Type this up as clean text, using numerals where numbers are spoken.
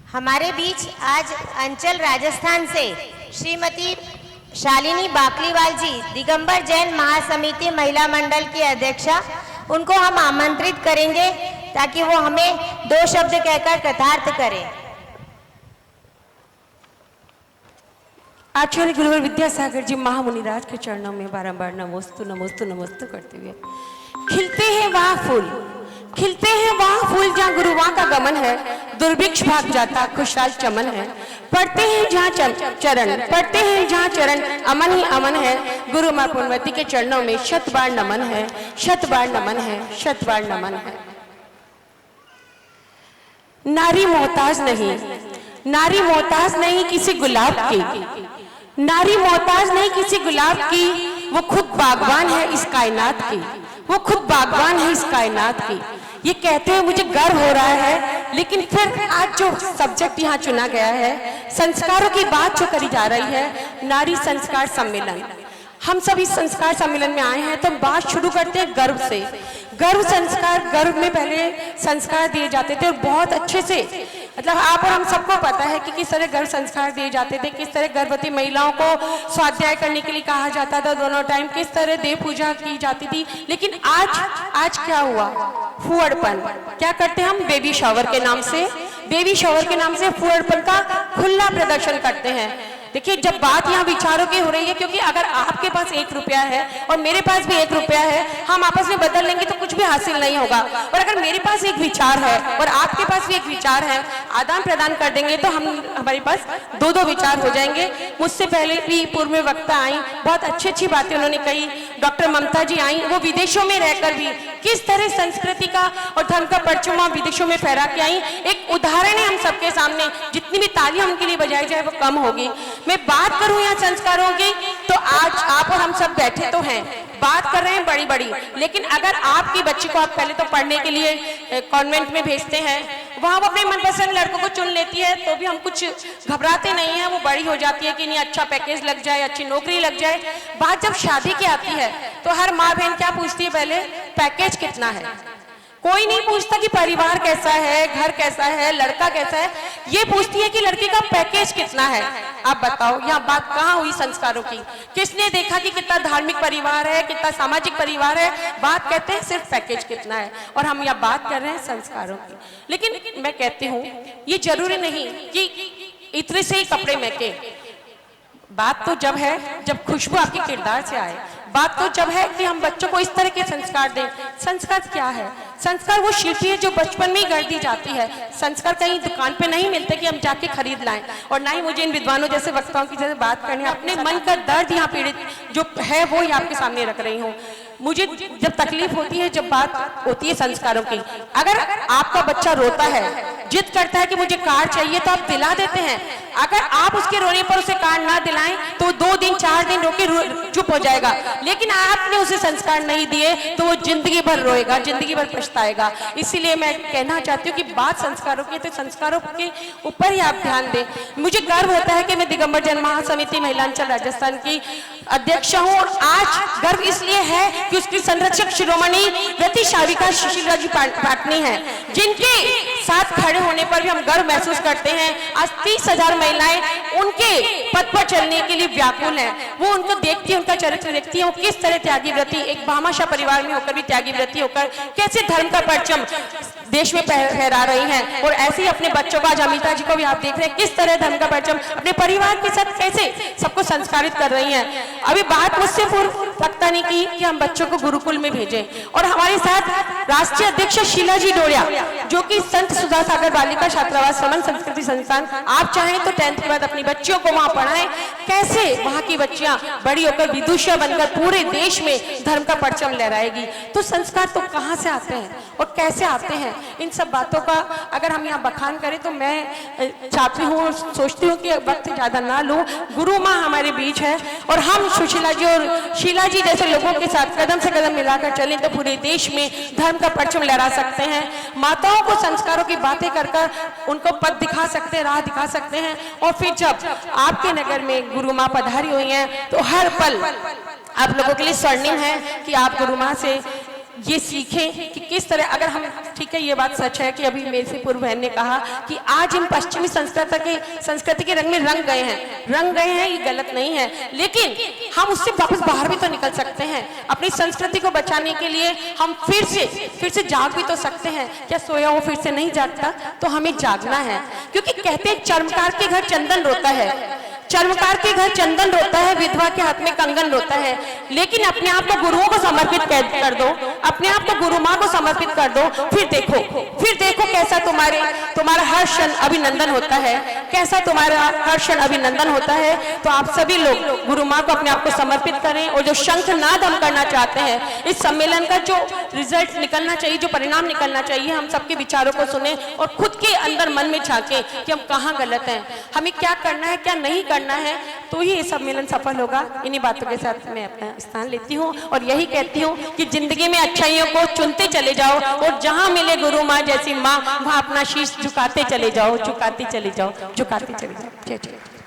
हमारे बीच आज अंचल राजस्थान से श्रीमती शालिनी बाकलीवाल जी, दिगंबर जैन महासमिति महिला मंडल की अध्यक्षा, उनको हम आमंत्रित करेंगे ताकि वो हमें 2 शब्द कहकर कृतार्थ करें। आचार्य गुरुवर विद्यासागर जी महामुनिराज के चरणों में बारंबार नमोस्तु नमोस्तु नमोस्तु करते हुए, खिलते हैं वह फूल, खिलते हैं वह फूल जहाँ गुरु वहाँ का गमन है, दुर्भिक्ष भाग जाता खुशहाल चमन है। पढ़ते हैं जहाँ चरण, पढ़ते हैं जहाँ चरण, अमन ही अमन है। गुरु माँ पूर्णवती के चरणों में शत बार नमन है, शत बार नमन है, शत बार नमन है। नारी मोहताज नहीं, नारी मोहताज नहीं किसी गुलाब की, नारी मोहताज नहीं किसी गुलाब की, वो खुद बागवान है इस कायनात की, वो खुद बागवान है इस कायनात की। ये कहते हुए मुझे गर्व हो रहा है, लेकिन फिर आज जो सब्जेक्ट यहाँ चुना गया है, संस्कारों की बात जो करी जा रही है, नारी संस्कार सम्मेलन। हम सभी संस्कार सम्मेलन में आए हैं तो बात शुरू करते हैं गर्व से। गर्व संस्कार, गर्व में पहले संस्कार दिए जाते थे और बहुत अच्छे से, मतलब आप और हम सबको पता है कि किस तरह गर्भ संस्कार दिए जाते थे, किस तरह गर्भवती महिलाओं को स्वाध्याय करने के लिए कहा जाता था दोनों टाइम, किस तरह देव पूजा की जाती थी। लेकिन आज क्या हुआ? फुहड़पन। क्या करते हैं हम? बेबी शावर के नाम से, बेबी शावर के नाम से फुहड़पन का खुला प्रदर्शन करते हैं। देखिए, जब बात यहाँ विचारों की हो रही है, क्योंकि अगर आपके पास 1 रुपया है और मेरे पास भी 1 रुपया है, हम आपस में बदल लेंगे तो कुछ भी हासिल नहीं होगा। और अगर मेरे पास एक विचार है और आपके पास भी एक विचार है, आदान प्रदान कर देंगे तो हमारे पास 2 विचार हो जाएंगे। मुझसे पहले भी पूर्व में वक्ता आई, बहुत अच्छी अच्छी बातें उन्होंने कही। डॉक्टर ममता जी आई, वो विदेशों में रहकर भी किस तरह संस्कृति का और धर्म का परचम विदेशों में फहरा के आई। एक उदाहरण है हम सबके सामने, जितनी भी तालियां उनके लिए बजाई जाए वो कम होगी। मैं बात करूं यहाँ संस्कारों की, तो आज आप और हम सब बैठे तो हैं, बात कर रहे हैं बड़ी बड़ी, लेकिन अगर आपकी बच्ची को आप पहले तो पढ़ने के लिए कॉन्वेंट में भेजते हैं, वहाँ वो अपने मनपसंद लड़कों को चुन लेती है, तो भी हम कुछ घबराते नहीं हैं। वो बड़ी हो जाती है कि नहीं, अच्छा पैकेज लग जाए, अच्छी नौकरी लग जाए। बात जब शादी की आती है तो हर माँ बहन क्या पूछती है? पहले पैकेज कितना है। कोई नहीं पूछता कि परिवार कैसा है, घर कैसा है, लड़का कैसा है, ये पूछती है कि लड़की का पैकेज कितना है। आप बताओ, यहाँ बात कहाँ हुई संस्कारों की? किसने देखा कि कितना धार्मिक परिवार है, कितना सामाजिक परिवार है? बात कहते हैं सिर्फ पैकेज कितना है, और हम यहाँ बात कर रहे हैं संस्कारों की। लेकिन मैं कहती हूँ, ये जरूरी नहीं कि इतने से ही कपड़े महके। बात तो जब है जब खुशबू आपके किरदार से आए, बात तो जब है कि हम बच्चों को इस तरह के संस्कार दें। संस्कार क्या है? संस्कार वो शिल्पी है जो बचपन में ही गढ़ दी जाती है। संस्कार कहीं दुकान पे नहीं मिलते कि हम जाके खरीद लाएं, और ना ही मुझे इन विद्वानों जैसे वक्ताओं की जैसे बात करनी है। अपने मन का दर्द यहाँ पीड़ित जो है वो ही आपके सामने रख रही हूँ। मुझे जब तकलीफ होती है, जब बात होती है संस्कारों की, अगर आपका बच्चा रोता है, जिद करता है कि मुझे कार चाहिए, तो आप दिला देते हैं। अगर आप उसके रोने पर उसे कार ना दिलाएं तो 2 दिन 4 दिन रोके चुप हो जाएगा। लेकिन आपने उसे संस्कार नहीं दिए तो वो जिंदगी भर रोएगा, जिंदगी भर पछताएगा। इसीलिए मैं कहना चाहती हूँ कि बात संस्कारों की, तो संस्कारों के ऊपर ही आप ध्यान दें। मुझे गर्व होता है कि मैं दिगंबर जैन महासमिति महिला अंचल राजस्थान की अध्यक्ष हूँ। आज गर्व इसलिए है कि उसकी संरक्षक शिरोमणि व्रती शाविका सुशीला जी पाटनी है, जिनके साथ खड़े होने पर भी हम गर्व महसूस करते हैं। आज 30,000 महिलाएं उनके पद पर चलने के लिए व्याकुल हैं। वो उनको देखती है, उनका चरित्र देखती है, वो किस तरह त्यागी व्रती, एक भामाशाह परिवार में होकर भी त्यागी व्रती होकर कैसे धर्म का परचम देश में फहरा रही हैं। और ऐसे ही अपने बच्चों का, अमिता जी को भी आप देख रहे हैं किस तरह धर्म का परचम अपने परिवार के साथ कैसे सबको संस्कारित कर रही हैं। अभी बात मुझसे पूर्व वक्ता ने की कि हम बच्चों को गुरुकुल में भेजें, और हमारे साथ राष्ट्रीय अध्यक्ष शीला जी डोरिया, जो कि संत सुधा सागर बालिका छात्रावास समन संस्कृति संस्थान, आप चाहें तो 10th के बाद अपनी बच्चियों को वहां पढ़ाएं। कैसे वहां की बच्चियां बड़ी होकर विदुषिया बनकर पूरे देश में धर्म का परचम लहराएगी। तो संस्कार तो कहाँ से आते हैं और कैसे आते हैं? इन सब बातों का अगर हम यहाँ बखान करें तो मैं चाहती हूँ, सोचती हूँ कि वक्त ज्यादा ना लूं। गुरु माँ हमारे बीच है, और हम सुशीला जी और शीला जी जैसे लोगों के साथ कदम से कदम मिलाकर चलें तो पूरे देश में धर्म का परचम लहरा सकते हैं। माताओं को संस्कारों की बातें कर कर उनको पद दिखा सकते हैं, राह दिखा सकते हैं। और फिर जब आपके नगर में गुरु माँ पधारी हुई हैं तो हर पल आप लोगों के लिए स्वर्णिम है कि आप गुरु माँ से ये सीखें कि किस तरह, अगर हम, ठीक है ये बात सच है कि अभी मेरे से पूर्व बहन ने कहा कि आज हम पश्चिमी संस्कृति के रंग में रंग गए हैं, ये गलत नहीं है, लेकिन हम उससे वापस बाहर भी तो निकल सकते हैं। अपनी संस्कृति को बचाने के लिए हम फिर से जाग भी तो सकते हैं। क्या सोया वो फिर से नहीं जागता? तो हमें जागना है, क्योंकि कहते हैं चर्मकार के घर चंदन रोता है, चर्मकार के घर चंदन रोता है, विधवा के हाथ में कंगन रोता है। लेकिन अपने आप को गुरुओं को समर्पित कर दो, अपने आप को गुरु माँ को समर्पित कर दो, फिर देखो कैसा तुम्हारा हर क्षण अभिनंदन होता है, कैसा तुम्हारा हर क्षण अभिनंदन होता है। तो आप सभी लोग गुरु माँ को अपने आप को समर्पित करें, और जो शंखनाद हम करना चाहते हैं, इस सम्मेलन का जो रिजल्ट निकलना चाहिए, जो परिणाम निकलना चाहिए, हम सबके विचारों को सुने और खुद के अंदर मन में झांके कि हम कहाँ गलत हैं, हमें क्या करना है, क्या नहीं करना है, तो ही ये सम्मेलन सफल होगा। इन्हीं बातों के साथ मैं अपना स्थान लेती हूँ और यही कहती हूँ कि जिंदगी में अच्छाइयों को चुनते चले जाओ, और जहाँ मिले गुरु माँ जैसी माँ, वहाँ अपना शीश झुकाते चले जाओ, झुकाते चले जाओ। जय जय।